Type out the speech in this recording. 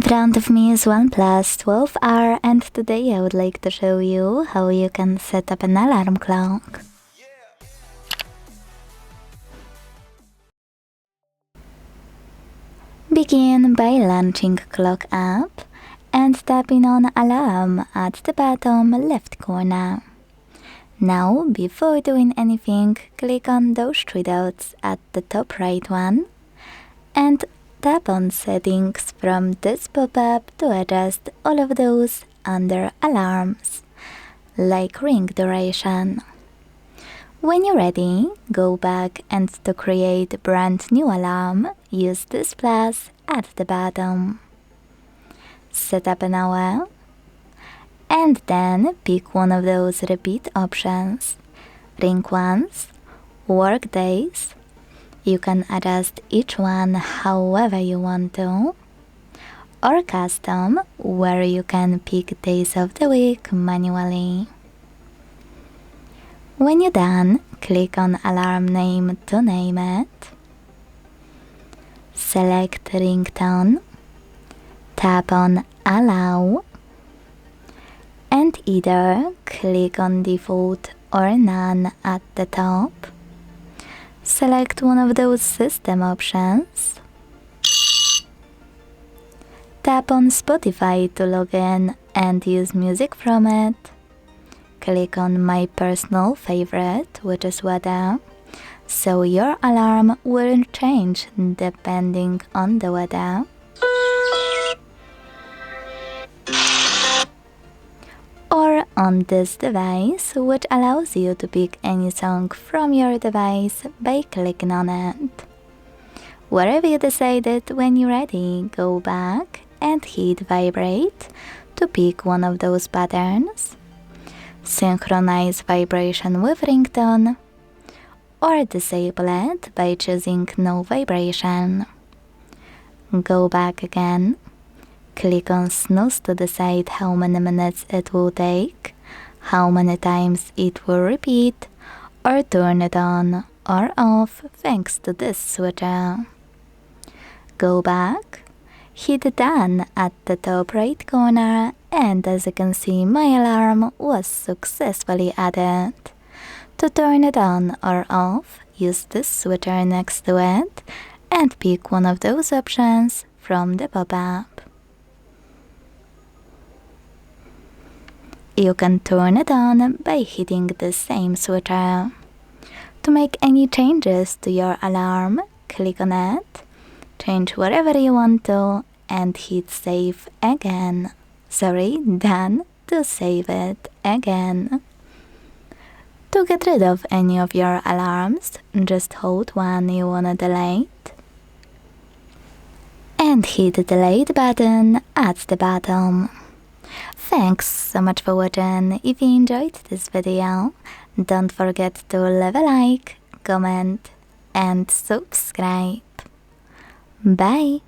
front of me is OnePlus 12R, and today I would like to show you how you can set up an alarm clock. Begin by launching Clock app and tapping on Alarm at the bottom left corner. Now, before doing anything, click on those three dots at the top right one and tap on Settings from this pop-up to adjust all of those under Alarms, like ring duration. When you're ready, go back and to create a brand new alarm, use this plus at the bottom. Set up an hour, and then pick one of those repeat options. Ring once, work days. You can adjust each one however you want to, or custom, where you can pick days of the week manually. When you're done, click on alarm name to name it. Select ringtone, tap on allow, and either click on default or none at the top. Select one of those system options. Tap on Spotify to log in and use music from it. Click on my personal favorite, which is weather, so your alarm will change depending on the weather. Or on this device, which allows you to pick any song from your device by clicking on it. Wherever you decided, when you're ready, go back and hit vibrate to pick one of those patterns. Synchronize vibration with ringtone, or disable it by choosing no vibration. Go back again. Click on Snooze to decide how many minutes it will take, how many times it will repeat, or turn it on or off thanks to this switcher. Go back, hit done at the top right corner, and as you can see, my alarm was successfully added. To turn it on or off, use this switcher next to it and pick one of those options from the pop-up. You can turn it on by hitting the same switcher. To make any changes to your alarm, click on it, change wherever you want to, and hit save again. Done to save it again. To get rid of any of your alarms, just hold one you wanna delete and hit the delete button at the bottom. Thanks so much for watching. If you enjoyed this video, don't forget to leave a like, comment and subscribe. Bye!